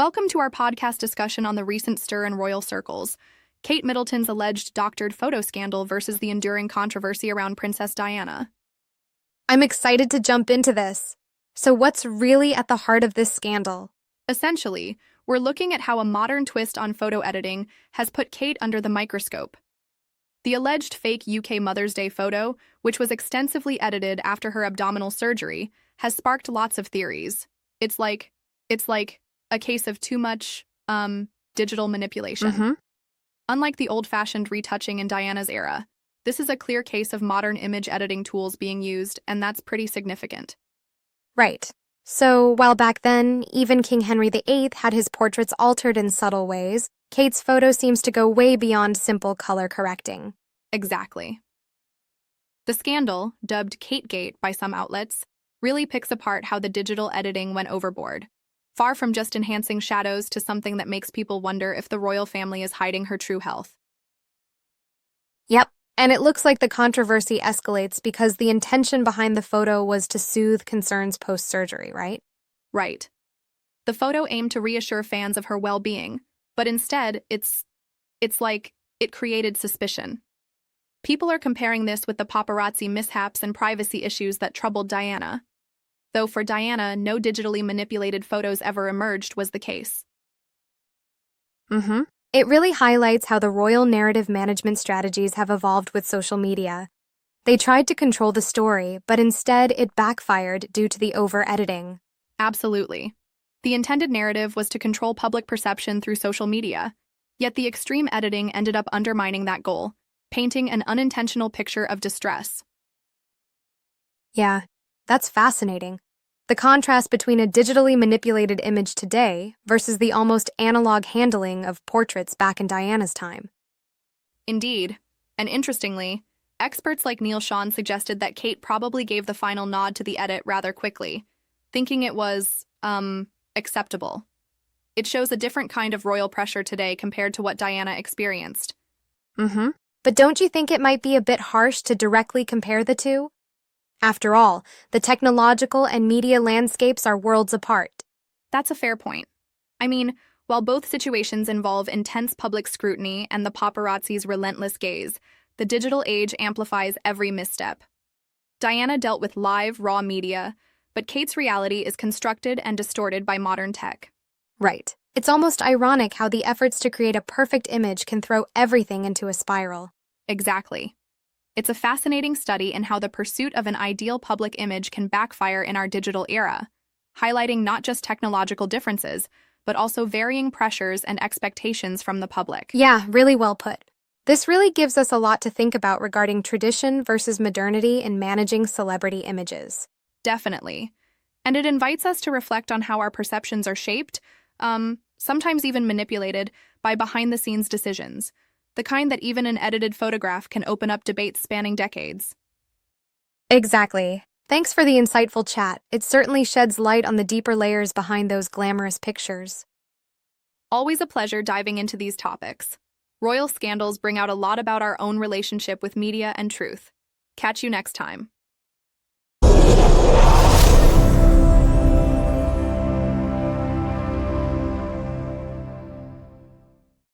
Welcome to our podcast discussion on the recent stir in royal circles, Kate Middleton's alleged doctored photo scandal versus the enduring controversy around Princess Diana. I'm excited to jump into this. So what's really at the heart of this scandal? Essentially, we're looking at how a modern twist on photo editing has put Kate under the microscope. The alleged fake UK Mother's Day photo, which was extensively edited after her abdominal surgery, has sparked lots of theories. It's like a case of too much, digital manipulation. Unlike the old-fashioned retouching in Diana's era, this is a clear case of modern image editing tools being used, and that's pretty significant. Right. So while back then, even King Henry VIII had his portraits altered in subtle ways, Kate's photo seems to go way beyond simple color correcting. Exactly. The scandal, dubbed Kategate by some outlets, really picks apart how the digital editing went overboard. Far from just enhancing shadows to something that makes people wonder if the royal family is hiding her true health. Yep, and it looks like the controversy escalates because the intention behind the photo was to soothe concerns post-surgery, right? Right. The photo aimed to reassure fans of her well-being, but instead, it's like it created suspicion. People are comparing this with the paparazzi mishaps and privacy issues that troubled Diana. Though for Diana, no digitally manipulated photos ever emerged was the case. It really highlights how the royal narrative management strategies have evolved with social media. They tried to control the story, but instead it backfired due to the over-editing. Absolutely. The intended narrative was to control public perception through social media, yet the extreme editing ended up undermining that goal, painting an unintentional picture of distress. Yeah, that's fascinating. The contrast between a digitally manipulated image today versus the almost analog handling of portraits back in Diana's time. Indeed, and interestingly, experts like Neil Sean suggested that Kate probably gave the final nod to the edit rather quickly, thinking it was, acceptable. It shows a different kind of royal pressure today compared to what Diana experienced. But don't you think it might be a bit harsh to directly compare the two? After all, the technological and media landscapes are worlds apart. That's a fair point. I mean, while both situations involve intense public scrutiny and the paparazzi's relentless gaze, the digital age amplifies every misstep. Diana dealt with live, raw media, but Kate's reality is constructed and distorted by modern tech. Right. It's almost ironic how the efforts to create a perfect image can throw everything into a spiral. Exactly. It's a fascinating study in how the pursuit of an ideal public image can backfire in our digital era, highlighting not just technological differences, but also varying pressures and expectations from the public. Yeah, really well put. This really gives us a lot to think about regarding tradition versus modernity in managing celebrity images. Definitely. And it invites us to reflect on how our perceptions are shaped, sometimes even manipulated, by behind-the-scenes decisions, the kind that even an edited photograph can open up debates spanning decades. Exactly. Thanks for the insightful chat. It certainly sheds light on the deeper layers behind those glamorous pictures. Always a pleasure diving into these topics. Royal scandals bring out a lot about our own relationship with media and truth. Catch you next time.